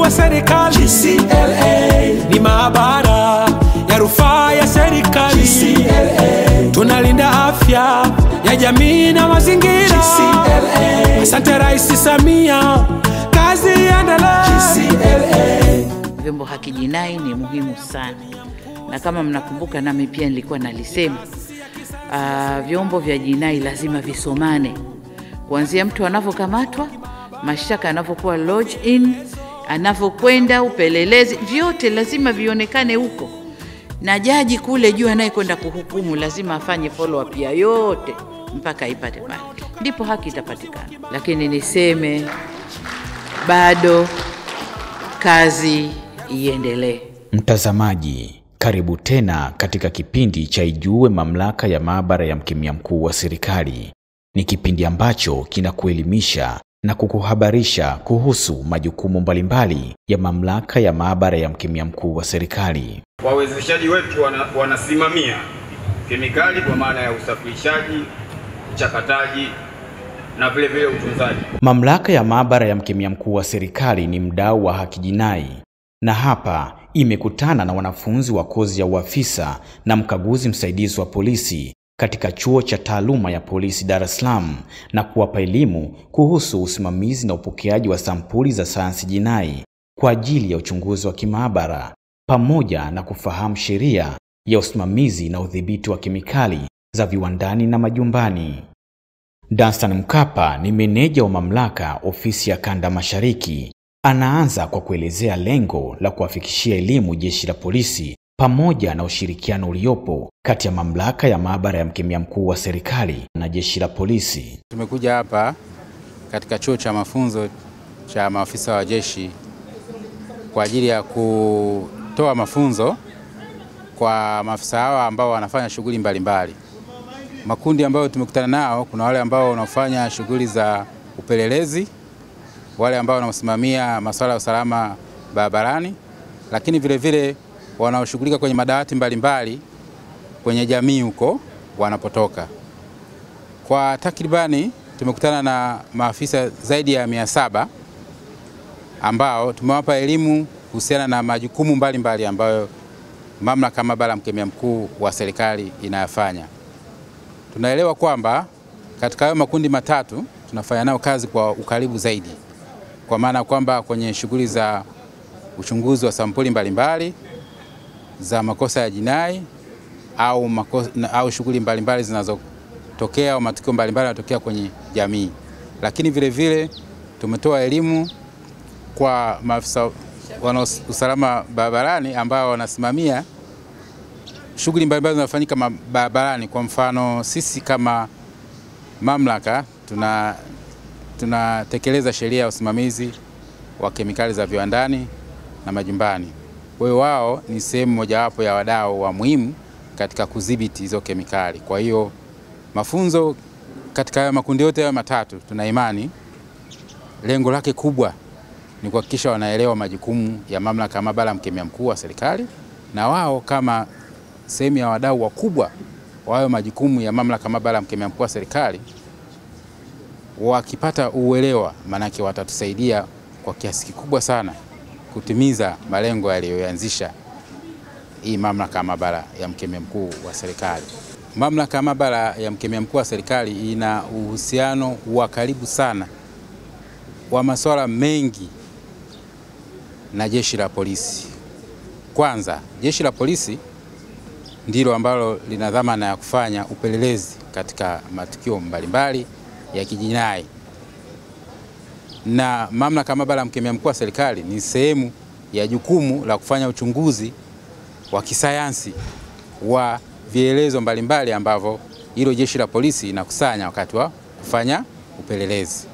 wa serikali. GCLA ni maabara ya rufaa ya serikali. GCLA tunalinda afya ya jamii na mazingira. GCLA asante Rais Samia, kazi iendelee. GCLA. Vyombo haki jinai ni muhimu sana, na kama mnakumbuka nami pia nilikuwa nalisema, vyombo vya jinai lazima visomane, kuanzia mtu anavyokamatwa, mashtaka yanavyokuwa lodge in, anavyokwenda upelelezi, vyote lazima vionekane huko, na jaji kule juu anayekwenda kuhukumu lazima afanye follow up ya yote mpaka ipate pale, ndipo haki itapatikana. Lakini niseme bado kazi iendelee. Mtazamaji, karibu tena katika kipindi cha Ijue Mamlaka ya Maabara ya Mkemia Mkuu wa Serikali. Ni kipindi ambacho kinakuelimisha na kukuhabarisha kuhusu majukumu mbalimbali ya Mamlaka ya Maabara ya Mkemia Mkuu wa Serikali. Wawezeshaji wetu wanasimamia kemikali kwa maana ya usafirishaji, uchakataji na vile vile utunzaji. Mamlaka ya Maabara ya Mkemia Mkuu wa Serikali ni mdau wa haki jinai, na hapa imekutana na wanafunzi wa kozi ya uafisa na mkaguzi msaidizi wa polisi katika chuo cha taaluma ya polisi Dar es Salaam, na kuwapa elimu kuhusu usimamizi na upokeaji wa sampuli za sayansi jinai kwa ajili ya uchunguzi wa kimaabara, pamoja na kufahamu sheria ya usimamizi na udhibiti wa kemikali za viwandani na majumbani. Danstan Mkapa ni meneja wa mamlaka ofisi ya Kanda Mashariki. Anaanza kwa kuelezea lengo la kuwafikishia elimu jeshi la polisi pamoja na ushirikiano uliopo kati ya Mamlaka ya Maabara ya Mkemia Mkuu wa Serikali na jeshi la polisi. Tumekuja hapa katika chuo cha mafunzo cha maafisa wa jeshi kwa ajili ya kutoa mafunzo kwa maafisa hawa ambao wanafanya shughuli mbalimbali. Makundi ambayo tumekutana nao, kuna wale ambao wanafanya shughuli za upelelezi, wale ambao wanasimamia masuala ya usalama barabarani, lakini vile vile wanaoshughulika kwenye madawati mbalimbali kwenye jamii huko wanapotoka. Kwa takribani tumekutana na maafisa zaidi ya 700 ambao tumewapa elimu kuhusiana na majukumu mbalimbali ambayo Mamlaka ya Maabara ya Mkemia Mkuu wa Serikali inayafanya. Tunaelewa kwamba katika hayo makundi matatu tunafanya nao kazi kwa ukaribu zaidi, kwa maana kwamba kwenye shughuli za uchunguzi wa sampuli mbalimbali za makosa ya jinai au shughuli mbalimbali zinazotokea au matukio mbalimbali yanatokea kwenye jamii. Lakini vile vile tumetoa elimu kwa maafisa wa usalama barabarani ambao wanasimamia shughuli mbalimbali zinazofanyika barabarani. Kwa mfano, sisi kama mamlaka tunatekeleza sheria ya usimamizi wa kemikali za viwandani na majumbani. Kwa hiyo wao ni sehemu mojawapo ya wadau wa muhimu katika kudhibiti hizo kemikali. Kwa hiyo mafunzo katika makundi yote haya matatu, tuna imani lengo lake kubwa ni kuhakikisha wanaelewa majukumu ya Mamlaka ya Maabara ya Mkemia Mkuu wa Serikali, na wao kama sehemu ya wadau wakubwa wa hayo majukumu ya Mamlaka ya Maabara ya Mkemia Mkuu wa Serikali, wakipata uelewa, manake watatusaidia kwa kiasi kikubwa sana kutimiza malengo yaliyoanzisha hii Mamlaka ya Maabara ya Mkemia Mkuu wa Serikali. Mamlaka ya Maabara ya Mkemia Mkuu wa Serikali ina uhusiano wa karibu sana wa masuala mengi na jeshi la polisi. Kwanza, jeshi la polisi ndilo ambalo lina dhamana ya kufanya upelelezi katika matukio mbalimbali ya kijinai, na Mamlaka ya Maabara ya Mkemia Mkuu wa Serikali ni sehemu ya jukumu la kufanya uchunguzi wa kisayansi wa vielezo mbalimbali ambavyo hilo jeshi la polisi inakusanya wakati wa kufanya upelelezi.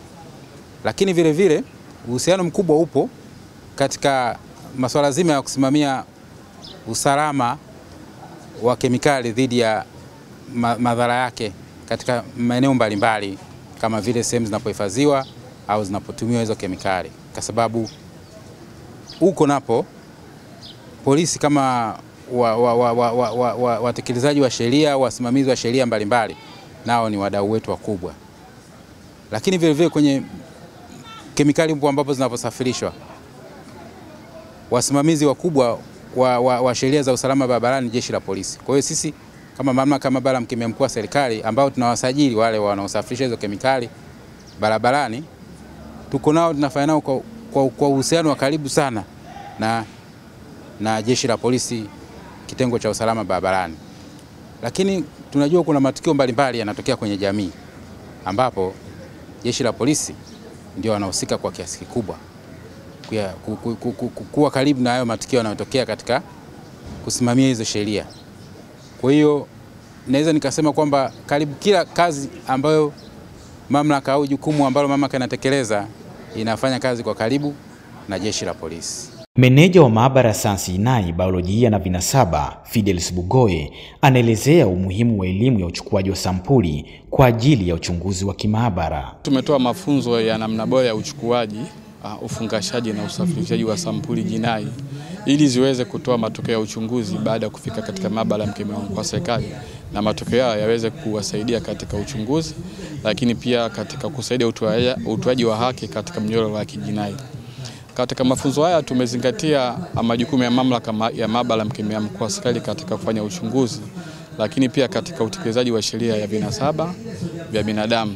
Lakini vile vile uhusiano mkubwa upo katika masuala zima ya kusimamia usalama wa kemikali dhidi ya madhara yake katika maeneo mbalimbali, kama vile sehemu zinapohifadhiwa au zinapotumiwa hizo kemikali, kwa sababu huko napo polisi kama watekelezaji wa sheria, wasimamizi wa sheria mbalimbali, nao ni wadau wetu wakubwa. Lakini vile vile kwenye kemikali ambapo zinaposafirishwa, wasimamizi wakubwa wa sheria za usalama barabarani jeshi la polisi. Kwa hiyo sisi kama mamlaka maabara ya mkemia mkuu wa serikali ambao tunawasajili wale wanaosafirisha hizo kemikali barabarani, tuko nao, tunafanya nao kwa uhusiano wa karibu sana na jeshi la polisi kitengo cha usalama barabarani. Lakini tunajua kuna matukio mbalimbali yanatokea kwenye jamii ambapo jeshi la polisi ndio wanahusika kwa kiasi kikubwa kuwa karibu na hayo matukio yanayotokea katika kusimamia hizo sheria. Kwa hiyo naweza nikasema kwamba karibu kila kazi ambayo mamlaka au jukumu ambalo mamlaka inatekeleza inafanya kazi kwa karibu na jeshi la polisi. Meneja wa maabara ya sayansi jinai, biolojia na vinasaba, Fidelis Bugoye, anaelezea umuhimu wa elimu ya uchukuaji wa sampuli kwa ajili ya uchunguzi wa kimaabara. Tumetoa mafunzo ya namna bora ya uchukuaji, ufungashaji na usafirishaji wa sampuli jinai ili ziweze kutoa matokeo ya uchunguzi baada ya kufika katika maabara ya mkemia mkuu wa serikali, na matokeo hayo yaweze kuwasaidia katika uchunguzi, lakini pia katika kusaidia utoaji wa haki katika mnyororo wa kijinai. Katika mafunzo haya tumezingatia majukumu ya mamlaka ya maabara ya mkemia mkuu wa serikali katika kufanya uchunguzi, lakini pia katika utekelezaji wa sheria ya vinasaba vya binadamu.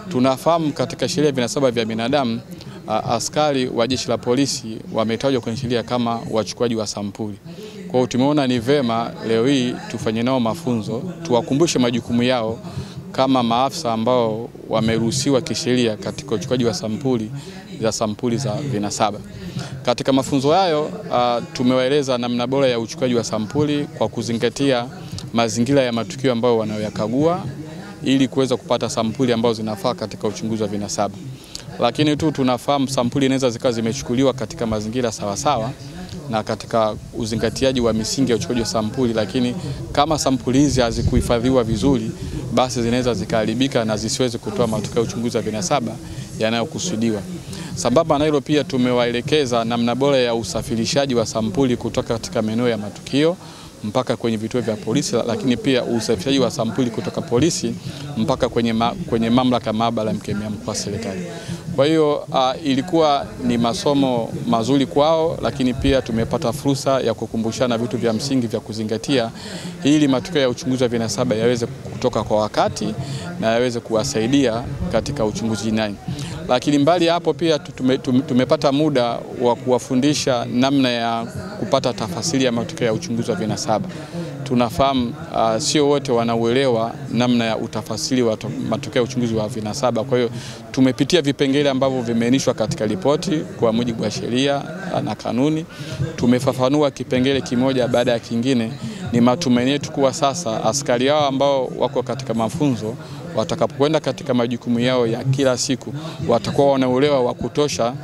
Tunafahamu katika sheria ya vinasaba vya binadamu askari wa jeshi la polisi wametajwa kwenye sheria kama wachukuaji wa sampuli. Kwa hiyo tumeona ni vema leo hii tufanye nao mafunzo, tuwakumbushe majukumu yao kama maafisa ambao wameruhusiwa kisheria katika uchukuaji wa sampuli za vinasaba. Katika mafunzo hayo tumewaeleza namna bora ya uchukuaji wa sampuli kwa kuzingatia mazingira ya matukio ambayo wanayoyakagua ili kuweza kupata sampuli ambazo zinafaa katika uchunguzi wa vinasaba. Lakini tu tunafahamu sampuli inaweza zikawa zimechukuliwa katika mazingira sawasawa na katika uzingatiaji wa misingi ya uchukuaji wa sampuli, lakini kama sampuli hizi hazikuhifadhiwa vizuri, basi zinaweza zikaharibika na zisiweze kutoa matokeo ya uchunguzi wa vinasaba yanayokusudiwa. Sambamba na hilo pia tumewaelekeza namna bora ya usafirishaji wa sampuli kutoka katika maeneo ya matukio mpaka kwenye vituo vya polisi, lakini pia usafirishaji wa sampuli kutoka polisi mpaka kwenye mamlaka maabara ya mkemia mkuu wa serikali. Kwa hiyo ilikuwa ni masomo mazuri kwao, lakini pia tumepata fursa ya kukumbushana vitu vya msingi vya kuzingatia ili matokeo ya uchunguzi wa vinasaba yaweze kutoka kwa wakati na yaweze kuwasaidia katika uchunguzi jinai. Lakini mbali hapo pia tumepata muda wa kuwafundisha namna ya kupata tafasiri ya matokeo ya uchunguzi wa vinasaba. Tunafahamu sio wote wanauelewa namna ya utafasiri wa matokeo ya uchunguzi wa vinasaba. Kwa hiyo tumepitia vipengele ambavyo vimeainishwa katika ripoti kwa mujibu wa sheria na kanuni. Tumefafanua kipengele kimoja baada ya kingine. Ni matumaini yetu kuwa sasa askari hao ambao wako katika mafunzo watakapokwenda katika majukumu yao ya kila siku watakuwa wanaelewa wa kutosha,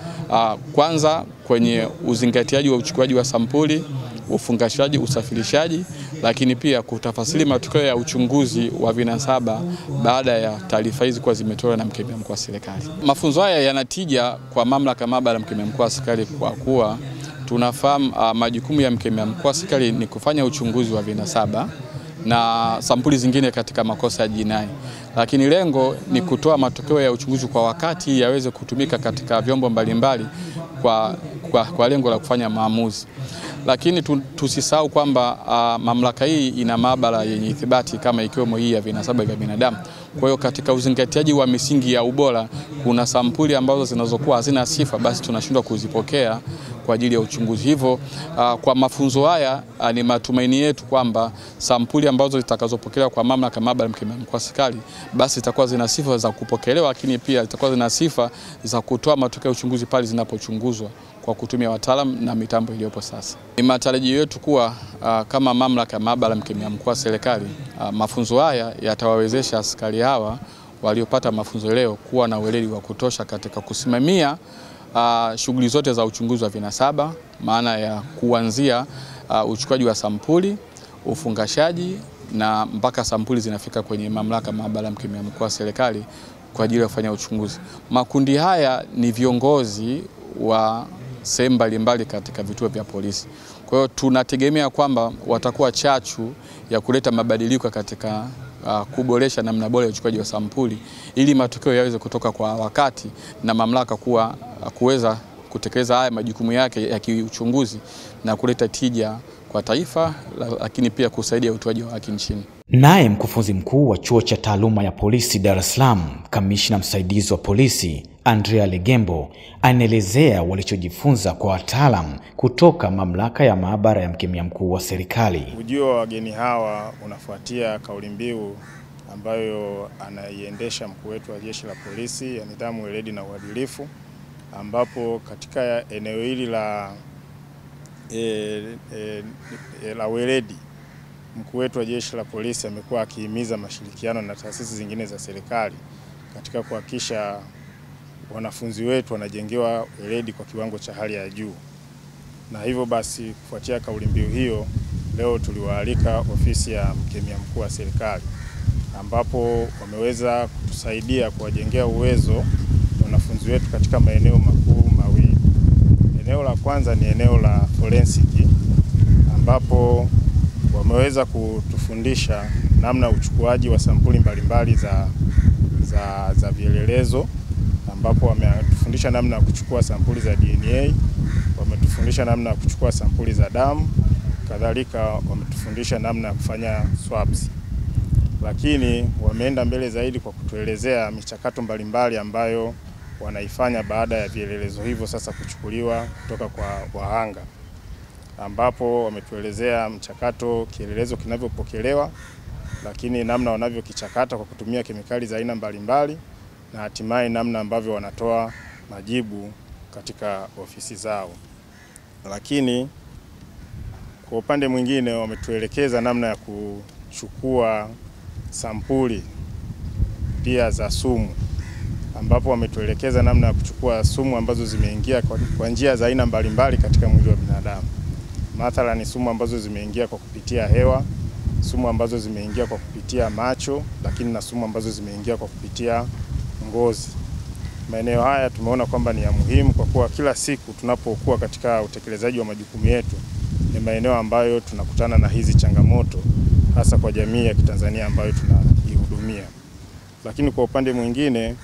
kwanza kwenye uzingatiaji wa uchukuaji wa sampuli, ufungashaji, usafirishaji, lakini pia kutafasiri matokeo ya uchunguzi wa vinasaba baada ya taarifa hizi kuwa zimetolewa na mkemia mkuu wa serikali. Mafunzo haya yanatija kwa mamlaka maabara ya mkemia mkuu wa serikali kwa kuwa tunafahamu majukumu ya mkemia mkuu wa serikali ni kufanya uchunguzi wa vinasaba na sampuli zingine katika makosa ya jinai, lakini lengo ni kutoa matokeo ya uchunguzi kwa wakati yaweze kutumika katika vyombo mbalimbali kwa lengo la kufanya maamuzi. Lakini tusisahau kwamba mamlaka hii ina maabara yenye ithibati kama ikiwemo hii ya vinasaba vya binadamu. Kwa hiyo katika uzingatiaji wa misingi ya ubora, kuna sampuli ambazo zinazokuwa hazina sifa, basi tunashindwa kuzipokea kwa ajili ya uchunguzi. Hivyo kwa mafunzo haya ni matumaini yetu kwamba sampuli ambazo zitakazopokelewa kwa mamlaka maabara ya mkemia mkuu wa serikali basi zitakuwa zina sifa za kupokelewa, lakini pia zitakuwa zina sifa za kutoa matokeo ya uchunguzi pale zinapochunguzwa kwa kutumia wataalamu na mitambo iliyopo sasa. Ni matarajio yetu kuwa kama mamlaka ya maabara ya mkemia mkuu wa serikali, mafunzo haya yatawawezesha askari hawa waliopata mafunzo leo kuwa na ueledi wa kutosha katika kusimamia shughuli zote za uchunguzi wa vinasaba, maana ya kuanzia uchukuaji wa sampuli, ufungashaji na mpaka sampuli zinafika kwenye mamlaka maabara ya mkemia mkuu wa serikali kwa ajili ya kufanya uchunguzi. Makundi haya ni viongozi wa sehemu mbalimbali katika vituo vya polisi. Kwa hiyo tunategemea kwamba watakuwa chachu ya kuleta mabadiliko katika kuboresha namna bora ya uchukuaji wa sampuli ili matokeo yaweze kutoka kwa wakati na mamlaka kuweza kutekeleza haya majukumu yake ya kiuchunguzi na kuleta tija kwa taifa, lakini pia kusaidia utoaji wa haki nchini. Naye mkufunzi mkuu wa chuo cha taaluma ya polisi Dar es Salaam, kamishna msaidizi wa polisi Andrea Legembo, anaelezea walichojifunza kwa wataalamu kutoka mamlaka ya maabara ya mkemia mkuu wa serikali. Ujio wa wageni hawa unafuatia kauli mbiu ambayo anaiendesha mkuu wetu wa Jeshi la Polisi ya nidhamu, weledi na uadilifu, ambapo katika eneo hili la weledi, mkuu wetu wa Jeshi la Polisi amekuwa akihimiza mashirikiano na taasisi zingine za serikali katika kuhakikisha wanafunzi wetu wanajengewa weledi kwa kiwango cha hali ya juu. Na hivyo basi, kufuatia kauli mbiu hiyo, leo tuliwaalika ofisi ya mkemia mkuu wa serikali, ambapo wameweza kutusaidia kuwajengea uwezo wanafunzi wetu katika maeneo makuu mawili. Eneo la kwanza ni eneo la forensic, ambapo wameweza kutufundisha namna uchukuaji wa sampuli mbalimbali za vielelezo, ambapo wametufundisha namna ya kuchukua sampuli za DNA, wametufundisha namna ya kuchukua sampuli za damu, kadhalika wametufundisha namna ya kufanya swabs. Lakini wameenda mbele zaidi kwa kutuelezea michakato mbalimbali ambayo wanaifanya baada ya vielelezo hivyo sasa kuchukuliwa kutoka kwa wahanga, ambapo wametuelezea mchakato kielelezo kinavyopokelewa, lakini namna wanavyokichakata kwa kutumia kemikali za aina mbalimbali, na hatimaye namna ambavyo wanatoa majibu katika ofisi zao. Lakini kwa upande mwingine wametuelekeza namna ya kuchukua sampuli pia za sumu, ambapo wametuelekeza namna ya kuchukua sumu ambazo zimeingia kwa njia za aina mbalimbali katika mwili wa binadamu. Mathalan, sumu ambazo zimeingia kwa kupitia hewa, sumu ambazo zimeingia kwa kupitia macho, lakini na sumu ambazo zimeingia kwa kupitia ngozi. Maeneo haya tumeona kwamba ni ya muhimu kwa kuwa kila siku tunapokuwa katika utekelezaji wa majukumu yetu ni maeneo ambayo tunakutana na hizi changamoto, hasa kwa jamii ya Kitanzania ambayo tunaihudumia. Lakini kwa upande mwingine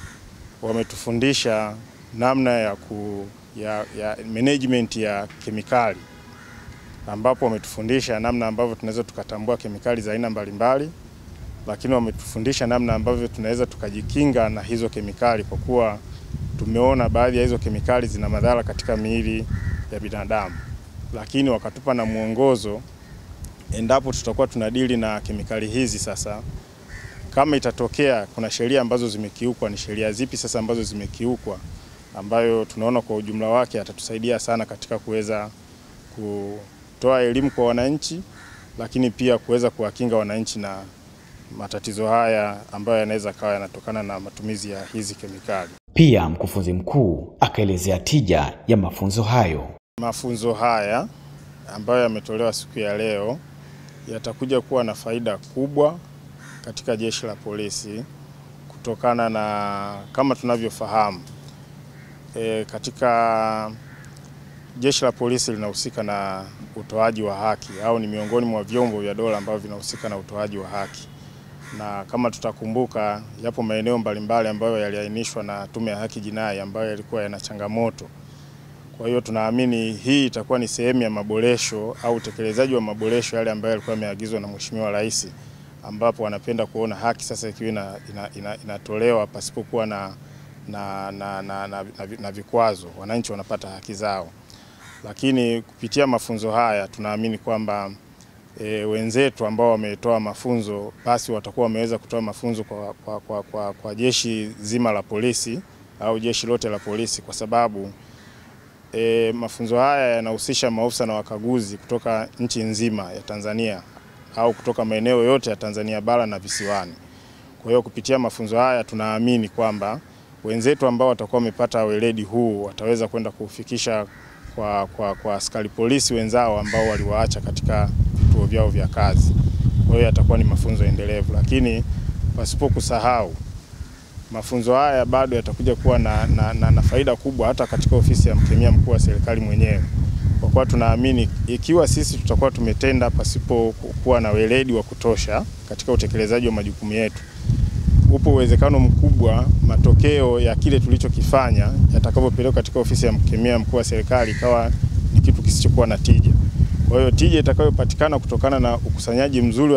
wametufundisha namna ya management ya kemikali, ambapo wametufundisha namna ambavyo tunaweza tukatambua kemikali za aina mbalimbali, lakini wametufundisha namna ambavyo tunaweza tukajikinga na hizo kemikali, kwa kuwa tumeona baadhi ya hizo kemikali zina madhara katika miili ya binadamu. Lakini wakatupa na mwongozo endapo tutakuwa tunadili na kemikali hizi, sasa kama itatokea kuna sheria ambazo zimekiukwa, ni sheria zipi sasa ambazo zimekiukwa, ambayo tunaona kwa ujumla wake atatusaidia sana katika kuweza kutoa elimu kwa wananchi, lakini pia kuweza kuwakinga wananchi na matatizo haya ambayo yanaweza kawa yanatokana na matumizi ya hizi kemikali. Pia mkufunzi mkuu akaelezea tija ya mafunzo hayo. Mafunzo haya ambayo yametolewa siku ya leo yatakuja kuwa na faida kubwa katika Jeshi la Polisi, kutokana na kama tunavyofahamu katika Jeshi la Polisi linahusika na utoaji wa haki, au ni miongoni mwa vyombo vya dola ambavyo vinahusika na utoaji wa haki. Na kama tutakumbuka, yapo maeneo mbalimbali ambayo yaliainishwa na Tume ya Haki Jinai ambayo yalikuwa yana changamoto. Kwa hiyo tunaamini hii itakuwa ni sehemu ya maboresho au utekelezaji wa maboresho yale ambayo yalikuwa yameagizwa na Mheshimiwa Rais, ambapo wanapenda kuona haki sasa ikiwa inatolewa pasipokuwa na vikwazo, wananchi wanapata haki zao. Lakini kupitia mafunzo haya tunaamini kwamba wenzetu ambao wametoa mafunzo basi watakuwa wameweza kutoa mafunzo kwa jeshi zima la polisi au jeshi lote la polisi, kwa sababu mafunzo haya yanahusisha maafisa na wakaguzi kutoka nchi nzima ya Tanzania au kutoka maeneo yote ya Tanzania bara na visiwani. Kwa hiyo kupitia mafunzo haya tunaamini kwamba wenzetu ambao watakuwa wamepata weledi huu wataweza kwenda kufikisha kwa askari polisi wenzao ambao waliwaacha katika vituo vyao vya kazi. Kwa hiyo yatakuwa ni mafunzo endelevu, lakini pasipo kusahau mafunzo haya bado yatakuja kuwa na faida kubwa hata katika ofisi ya mkemia mkuu wa serikali mwenyewe. Kwa kuwa tunaamini ikiwa sisi tutakuwa tumetenda pasipo kuwa na weledi wa kutosha katika utekelezaji wa majukumu yetu, upo uwezekano mkubwa matokeo ya kile tulichokifanya yatakapopelekwa katika ofisi ya mkemia mkuu wa serikali ikawa ni kitu kisichokuwa na tija. Kwa hiyo tija itakayopatikana kutokana na ukusanyaji mzuri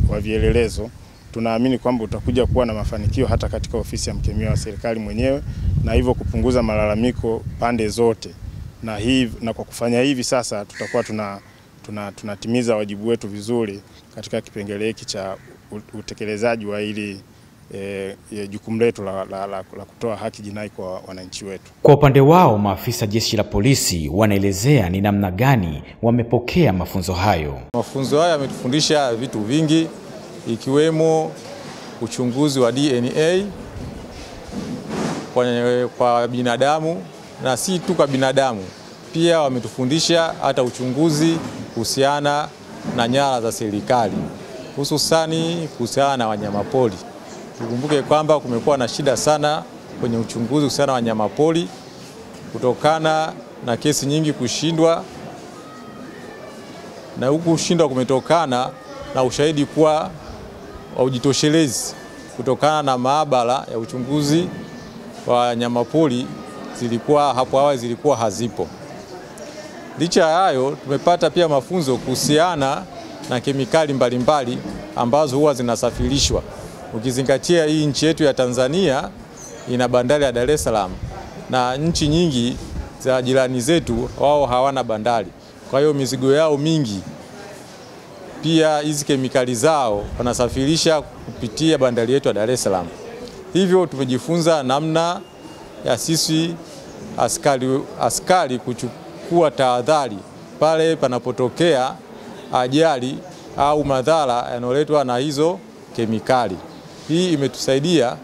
wa vielelezo, tunaamini kwamba utakuja kuwa na mafanikio hata katika ofisi ya mkemia wa serikali mwenyewe, na hivyo kupunguza malalamiko pande zote. Na kwa kufanya hivi sasa tutakuwa tunatimiza wajibu wetu vizuri katika kipengele hiki cha utekelezaji wa ili jukumu letu la kutoa haki jinai kwa wananchi wetu. Kwa upande wao, maafisa jeshi la polisi wanaelezea ni namna gani wamepokea mafunzo hayo. Mafunzo haya yametufundisha vitu vingi, ikiwemo uchunguzi wa DNA kwa binadamu, na si tu kwa binadamu, pia wametufundisha hata uchunguzi kuhusiana na nyara za serikali, hususani kuhusiana na wanyamapori. Tukumbuke kwamba kumekuwa na shida sana kwenye uchunguzi kuhusiana na wanyamapori kutokana na kesi nyingi kushindwa, na huku kushindwa kumetokana na ushahidi kuwa haujitoshelezi kutokana na maabara ya uchunguzi wa wanyamapori zilikuwa hapo awali zilikuwa hazipo. Licha ya hayo, tumepata pia mafunzo kuhusiana na kemikali mbalimbali ambazo huwa zinasafirishwa. Ukizingatia hii nchi yetu ya Tanzania ina bandari ya Dar es Salaam, na nchi nyingi za jirani zetu wao hawana bandari. Kwa hiyo mizigo yao mingi pia hizi kemikali zao wanasafirisha kupitia bandari yetu ya Dar es Salaam. Hivyo tumejifunza namna ya sisi askari kuchukua tahadhari pale panapotokea ajali au madhara yanayoletwa na hizo kemikali. Hii imetusaidia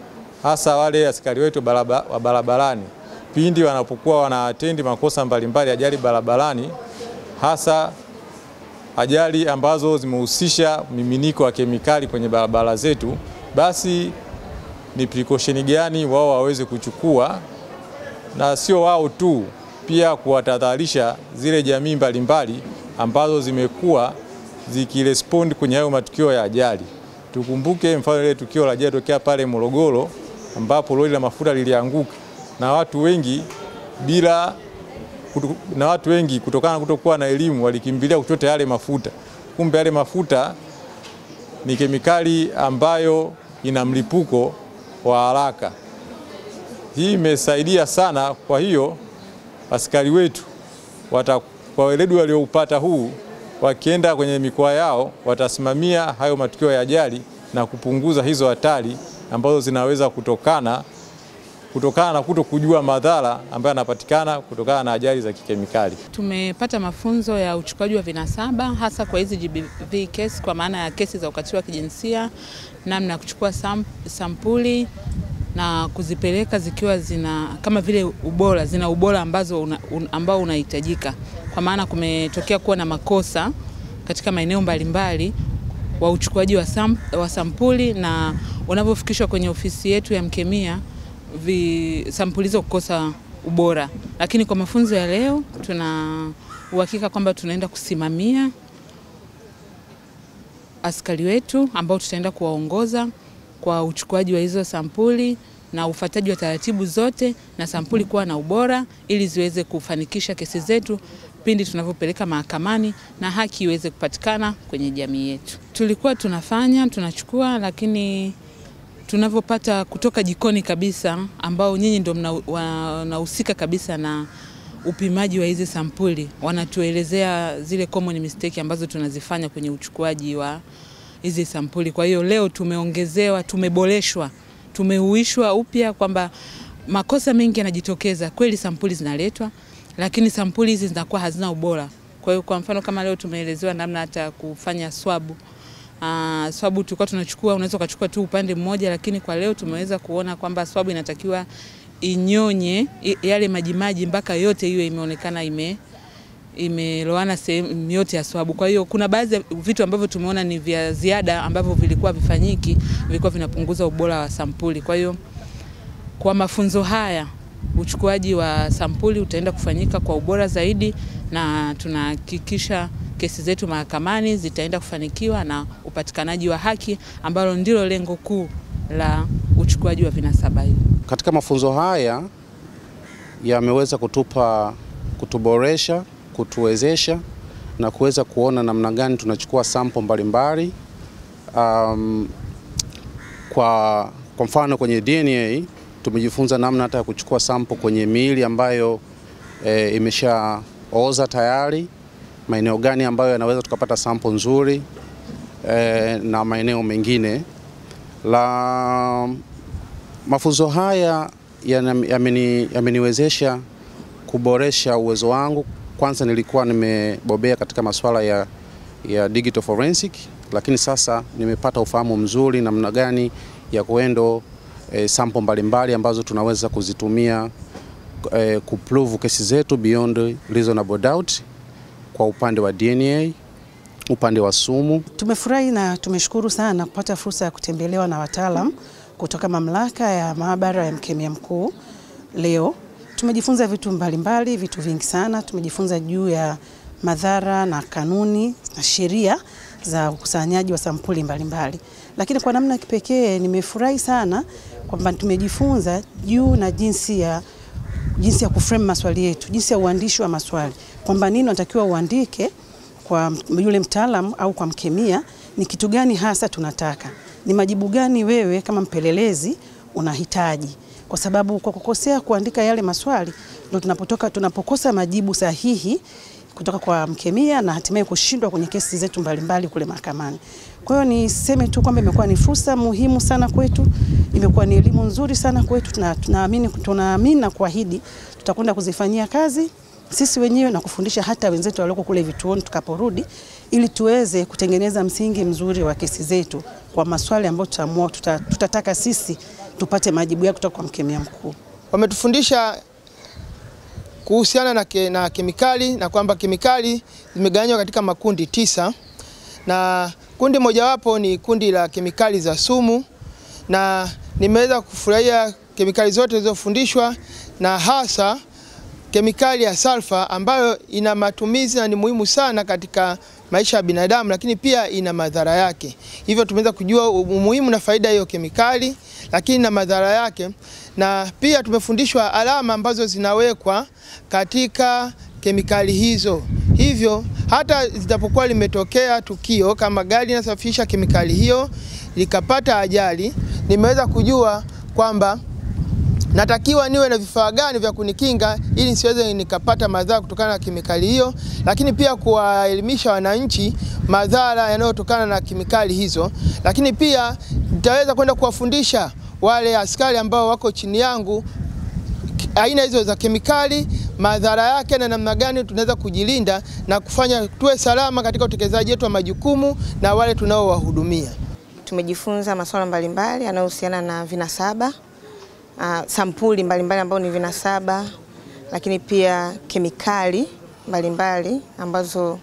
hasa wale askari wetu wa barabarani pindi wanapokuwa wanatendi makosa mbalimbali, ajali barabarani, hasa ajali ambazo zimehusisha miminiko wa kemikali kwenye barabara zetu, basi ni precaution gani wao waweze kuchukua, na sio wao tu, pia kuwatahadharisha zile jamii mbalimbali ambazo zimekuwa zikirespond kwenye hayo matukio ya ajali. Tukumbuke mfano ile tukio la ajali tokea pale Morogoro ambapo lori la mafuta lilianguka na watu wengi kutokana na kutokuwa na elimu walikimbilia kuchota yale mafuta. Kumbe yale mafuta ni kemikali ambayo ina mlipuko wa haraka. Hii imesaidia sana. Kwa hiyo askari wetu kwa weledi walioupata huu, wakienda kwenye mikoa yao watasimamia hayo matukio ya ajali na kupunguza hizo hatari ambazo zinaweza kutokana na kutokujua madhara ambayo yanapatikana kutokana na ajali za kikemikali. Tumepata mafunzo ya uchukuaji wa vinasaba hasa kwa hizi GBV kesi, kwa maana ya kesi za ukatili wa kijinsia, namna ya kuchukua sampuli na kuzipeleka zikiwa kama vile ubora, zina ubora ambao unahitajika. Kwa maana kumetokea kuwa na makosa katika maeneo mbalimbali wa uchukuaji wa sampuli, na unapofikishwa kwenye ofisi yetu ya mkemia sampuli hizo kukosa ubora. Lakini kwa mafunzo ya leo tuna uhakika kwamba tunaenda kusimamia askari wetu ambao tutaenda kuwaongoza kwa uchukuaji wa hizo sampuli na ufuataji wa taratibu zote na sampuli kuwa na ubora, ili ziweze kufanikisha kesi zetu pindi tunavyopeleka mahakamani na haki iweze kupatikana kwenye jamii yetu. Tulikuwa tunachukua, lakini tunavyopata kutoka jikoni kabisa, ambao nyinyi ndio mnahusika kabisa na upimaji wa hizi sampuli, wanatuelezea zile common mistake ambazo tunazifanya kwenye uchukuaji wa hizi sampuli. Kwa hiyo leo tumeongezewa, tumeboreshwa, tumeuishwa upya kwamba makosa mengi yanajitokeza. Kweli sampuli zinaletwa, lakini sampuli hizi zinakuwa hazina ubora. Kwa hiyo kwa mfano kama leo tumeelezewa namna hata kufanya swabu. Swabu tulikuwa tunachukua, unaweza kuchukua tu upande mmoja, lakini kwa leo tumeweza kuona kwamba swabu inatakiwa inyonye yale majimaji mpaka yote iwe imeonekana imeloana sehemu yote ya swabu. Kwa hiyo kuna baadhi ya vitu ambavyo tumeona ni vya ziada ambavyo vilikuwa vifanyiki, vilikuwa vinapunguza ubora wa sampuli. Kwa hiyo kwa mafunzo haya uchukuaji wa sampuli utaenda kufanyika kwa ubora zaidi, na tunahakikisha kesi zetu mahakamani zitaenda kufanikiwa na upatikanaji wa haki, ambalo ndilo lengo kuu la uchukuaji wa vinasaba hivi. Katika mafunzo haya yameweza kutuboresha, kutuwezesha na kuweza kuona namna gani tunachukua sample mbalimbali. Kwa mfano kwenye DNA tumejifunza namna hata ya kuchukua sample kwenye miili ambayo imeshaoza tayari, maeneo gani ambayo yanaweza tukapata sample nzuri na maeneo mengine. Mafunzo haya yameniwezesha kuboresha uwezo wangu. Kwanza nilikuwa nimebobea katika masuala ya digital forensic, lakini sasa nimepata ufahamu mzuri namna gani ya kuendo sample mbalimbali ambazo tunaweza kuzitumia kuprove kesi zetu beyond reasonable doubt kwa upande wa DNA, upande wa sumu. Tumefurahi na tumeshukuru sana kupata fursa ya kutembelewa na wataalamu kutoka mamlaka ya maabara ya mkemia mkuu. Leo tumejifunza vitu mbalimbali, vitu vingi sana. Tumejifunza juu ya madhara na kanuni na sheria za ukusanyaji wa sampuli mbalimbali. Lakini kwa namna kipekee nimefurahi sana kwamba tumejifunza juu na jinsi ya kuframe maswali yetu, jinsi ya uandishi wa maswali, kwamba nini unatakiwa uandike kwa yule mtaalamu au kwa mkemia, ni kitu gani hasa tunataka, ni majibu gani wewe kama mpelelezi unahitaji. Kwa sababu kwa kukosea kuandika yale maswali ndio tunapokosa majibu sahihi kutoka kwa mkemia na hatimaye kushindwa kwenye kesi zetu mbalimbali kule mahakamani. Kwa hiyo niseme tu kwamba imekuwa ni fursa muhimu sana kwetu, imekuwa ni elimu nzuri sana kwetu. Tunaamini na kuahidi tutakwenda kuzifanyia kazi sisi wenyewe na kufundisha hata wenzetu walioko kule vituoni tukaporudi, ili tuweze kutengeneza msingi mzuri wa kesi zetu kwa maswali ambayo tutataka sisi tupate majibu yake kutoka kwa mkemia mkuu. Wametufundisha kuhusiana na kemikali na kwamba kemikali zimegawanywa katika makundi 9, na kundi mojawapo ni kundi la kemikali za sumu, na nimeweza kufurahia kemikali zote zilizofundishwa, na hasa kemikali ya sulfa ambayo ina matumizi na ni muhimu sana katika maisha ya binadamu, lakini pia ina madhara yake. Hivyo tumeweza kujua umuhimu na faida hiyo kemikali, lakini na madhara yake. Na pia tumefundishwa alama ambazo zinawekwa katika kemikali hizo. Hivyo hata zitapokuwa limetokea tukio kama gari linasafisha kemikali hiyo likapata ajali, nimeweza kujua kwamba natakiwa niwe na vifaa gani vya kunikinga ili nisiweze nikapata madhara kutokana na kemikali hiyo, lakini pia kuwaelimisha wananchi madhara yanayotokana na kemikali hizo. Lakini pia nitaweza kwenda kuwafundisha wale askari ambao wako chini yangu aina hizo za kemikali, madhara yake na namna gani tunaweza kujilinda na kufanya tuwe salama katika utekelezaji wetu wa majukumu na wale tunaowahudumia. Tumejifunza masuala mbalimbali yanayohusiana na vinasaba, sampuli mbalimbali ambao ni vinasaba, lakini pia kemikali mbalimbali ambazo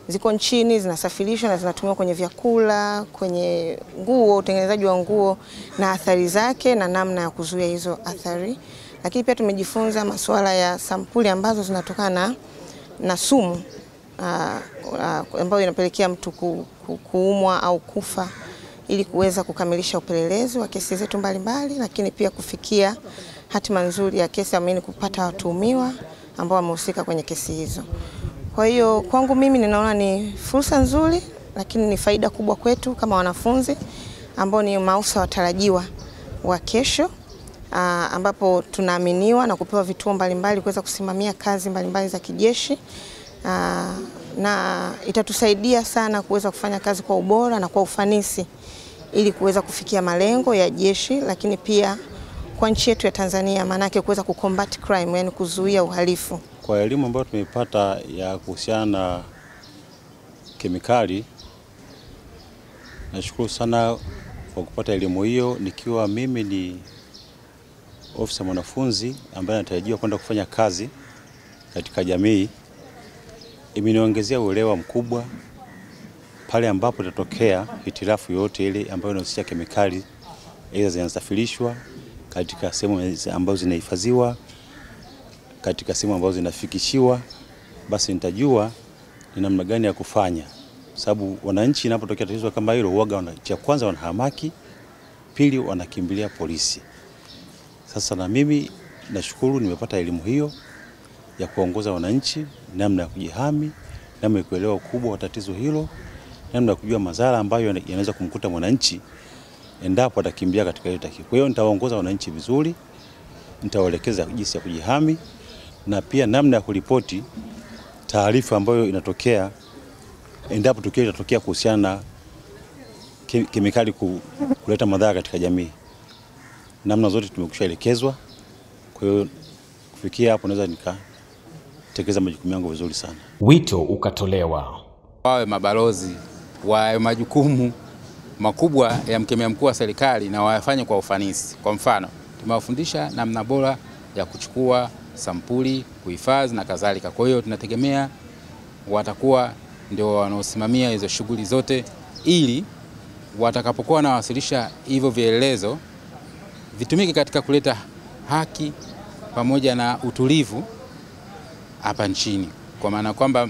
ziko nchini zinasafirishwa na zinatumiwa kwenye vyakula, kwenye nguo, utengenezaji wa nguo na athari zake na namna ya kuzuia hizo athari. Lakini pia tumejifunza masuala ya sampuli ambazo zinatokana na sumu ambayo inapelekea mtu kuumwa au kufa, ili kuweza kukamilisha upelelezi wa kesi zetu mbalimbali, lakini pia kufikia hatima nzuri ya kesi amini kupata watuhumiwa ambao wamehusika kwenye kesi hizo. Kwa hiyo kwangu mimi ninaona ni fursa nzuri, lakini ni faida kubwa kwetu kama wanafunzi ambao ni maafisa watarajiwa wa kesho, ambapo tunaaminiwa na kupewa vituo mbalimbali kuweza kusimamia kazi mbalimbali za kijeshi, na itatusaidia sana kuweza kufanya kazi kwa ubora na kwa ufanisi ili kuweza kufikia malengo ya jeshi, lakini pia kwa nchi yetu ya Tanzania, maana yake kuweza kucombat crime, yani kuzuia uhalifu. Kwa elimu ambayo tumeipata ya kuhusiana na kemikali, nashukuru sana kwa kupata elimu hiyo, nikiwa mimi ni ofisa mwanafunzi ambaye anatarajiwa kwenda kufanya kazi katika jamii. Imeniongezea uelewa mkubwa pale ambapo itatokea hitilafu yote ile ambayo inahusisha kemikali aidha zinasafirishwa katika sehemu ambazo zinahifadhiwa, katika sehemu ambazo zinafikishiwa, basi nitajua ni namna gani ya kufanya. Sababu wananchi inapotokea tatizo kama hilo huaga cha kwanza wanahamaki, pili wanakimbilia polisi. Sasa na mimi nashukuru nimepata elimu hiyo ya kuongoza wananchi namna ya kujihami, namna ya kuelewa ukubwa wa tatizo hilo, namna ya kujua madhara ambayo yanaweza kumkuta mwananchi endapo atakimbia katika hiyo tukio. Kwa hiyo nitawaongoza wananchi vizuri, nitawaelekeza jinsi ya kujihami na pia namna ya kuripoti taarifa ambayo inatokea endapo tukio litatokea kuhusiana na kemikali kuleta madhara katika jamii. Namna zote tumekushaelekezwa. Kwa hiyo kufikia hapo naweza nikatekeleza majukumu yangu vizuri sana. Wito ukatolewa wawe mabalozi wa majukumu makubwa ya mkemia mkuu wa serikali na wayafanye kwa ufanisi. Kwa mfano, tumewafundisha namna bora ya kuchukua sampuli, kuhifadhi na kadhalika. Kwa hiyo tunategemea watakuwa ndio wanaosimamia hizo shughuli zote, ili watakapokuwa wanawasilisha hivyo vielelezo vitumike katika kuleta haki pamoja na utulivu hapa nchini, kwa maana kwamba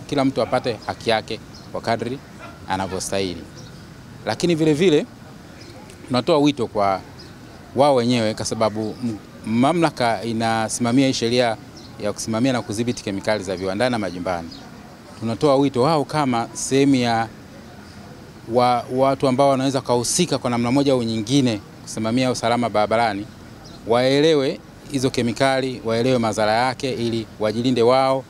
kila mtu apate haki yake kwa kadri anavyostahili. Lakini vile vile tunatoa wito kwa wao wenyewe, kwa sababu mamlaka inasimamia sheria ya kusimamia na kudhibiti kemikali za viwandani na majumbani. Tunatoa wito wao kama sehemu ya watu ambao wanaweza kuhusika kwa namna moja au nyingine kusimamia usalama barabarani, waelewe hizo kemikali, waelewe madhara yake, ili wajilinde wao,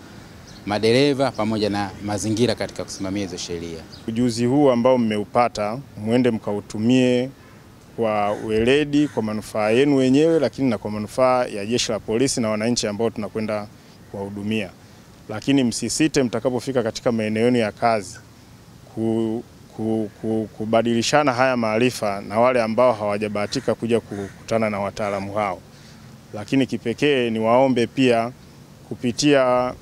madereva pamoja na mazingira katika kusimamia hizo sheria. Ujuzi huu ambao mmeupata muende mkautumie kwa weledi, kwa manufaa yenu wenyewe, lakini na kwa manufaa ya jeshi la polisi na wananchi ambao tunakwenda kuwahudumia. Lakini msisite mtakapofika katika maeneo yenu ya kazi kubadilishana haya maarifa na wale ambao hawajabahatika kuja kukutana na wataalamu hao. Lakini kipekee ni waombe pia kupitia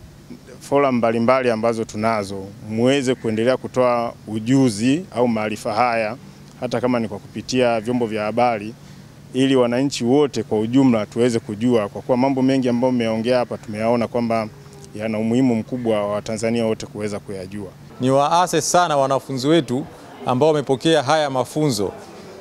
forum mbalimbali ambazo tunazo, muweze kuendelea kutoa ujuzi au maarifa haya, hata kama ni kwa kupitia vyombo vya habari, ili wananchi wote kwa ujumla tuweze kujua, kwa kuwa mambo mengi ambayo mmeongea hapa tumeyaona kwamba yana umuhimu mkubwa wa Tanzania wote kuweza kuyajua. Ni waase sana wanafunzi wetu ambao wamepokea haya mafunzo.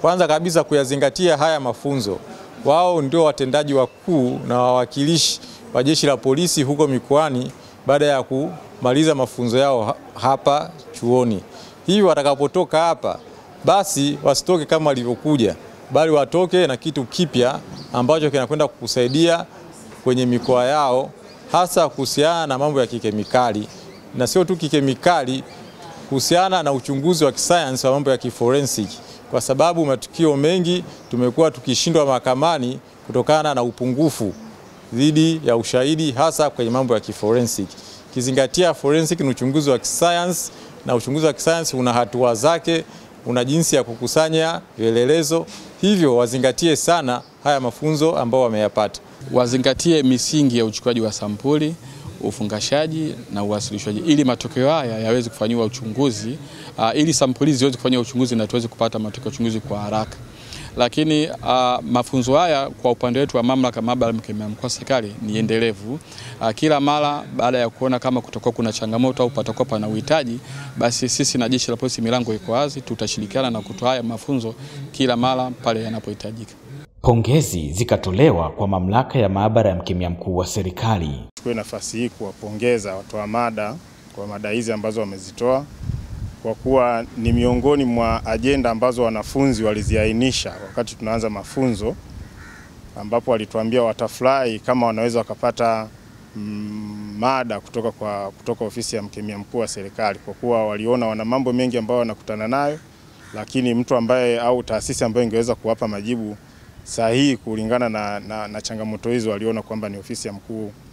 Kwanza kabisa kuyazingatia haya mafunzo. Wao ndio watendaji wakuu na wawakilishi wa jeshi la polisi huko mikoani baada ya kumaliza mafunzo yao hapa chuoni. Hivi watakapotoka hapa, basi wasitoke kama walivyokuja, bali watoke na kitu kipya ambacho kinakwenda kukusaidia kwenye mikoa yao, hasa kuhusiana na mambo ya kikemikali, na sio tu kikemikali, kuhusiana na uchunguzi wa kisayansi wa mambo ya kiforensic, kwa sababu matukio mengi tumekuwa tukishindwa mahakamani kutokana na upungufu dhidi ya ushahidi, hasa kwenye mambo ya kiforensic. Kizingatia forensic ni uchunguzi wa kisayansi, na uchunguzi wa kisayansi una hatua zake, una jinsi ya kukusanya vielelezo. Hivyo wazingatie sana haya mafunzo ambao wameyapata. Wazingatie misingi ya uchukuaji wa sampuli, ufungashaji na uwasilishwaji, ili matokeo haya yaweze kufanywa uchunguzi, ili sampuli ziweze kufanywa uchunguzi na tuweze kupata matokeo ya uchunguzi kwa haraka. Lakini mafunzo haya kwa upande wetu wa mamlaka maabara ya mkemia mkuu wa serikali ni endelevu. Kila mara baada ya kuona kama kutakuwa kuna changamoto au patakuwa pana uhitaji, basi sisi na jeshi la polisi milango iko wazi, tutashirikiana na kutoa haya mafunzo kila mara pale yanapohitajika. Pongezi zikatolewa kwa mamlaka ya maabara ya mkemia mkuu wa serikali. Chukue nafasi hii kuwapongeza watoa mada kwa mada hizi ambazo wamezitoa, kwa kuwa ni miongoni mwa ajenda ambazo wanafunzi waliziainisha wakati tunaanza mafunzo, ambapo walituambia watafurahi kama wanaweza wakapata mada kutoka ofisi ya mkemia mkuu wa serikali, kwa kuwa waliona wana mambo mengi ambayo wanakutana nayo, lakini mtu ambaye au taasisi ambayo ingeweza kuwapa majibu sahihi kulingana na changamoto hizo waliona kwamba ni ofisi ya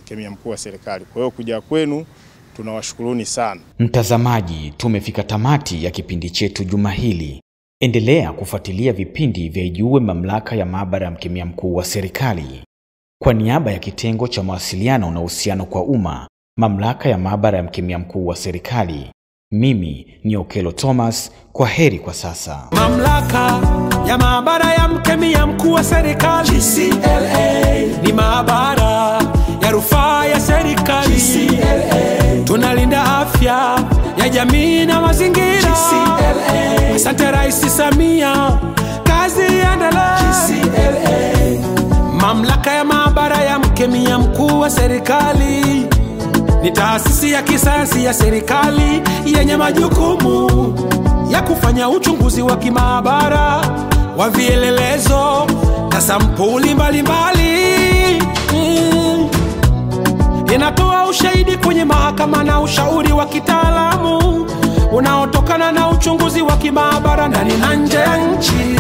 mkemia mkuu wa serikali. Kwa hiyo kuja kwenu tunawashukuruni sana. Mtazamaji, tumefika tamati ya kipindi chetu juma hili. Endelea kufuatilia vipindi vya Ijue Mamlaka ya Maabara ya Mkemia Mkuu wa Serikali. Kwa niaba ya kitengo cha mawasiliano na uhusiano kwa umma, Mamlaka ya Maabara ya Mkemia Mkuu wa Serikali, mimi ni Okelo Thomas. Kwa heri kwa sasa. Mamlaka ya Maabara ya Mkemia Mkuu wa Serikali GCLA ni maabara ya rufaa ya serikali GCLA. Tunalinda afya ya jamii na mazingira GCLA. Asante Rais Samia. kazi iendelee. Mamlaka ya maabara ya mkemia mkuu wa serikali ni taasisi ya kisayansi ya serikali yenye majukumu ya kufanya uchunguzi wa kimaabara wa vielelezo na sampuli mbalimbali. Inatoa ushahidi kwenye mahakama na ushauri wa kitaalamu unaotokana na uchunguzi wa kimaabara ndani na nje ya nchi.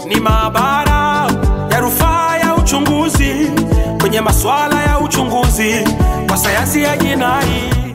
Ni maabara ya rufaa ya uchunguzi kwenye masuala ya uchunguzi wa sayansi ya jinai.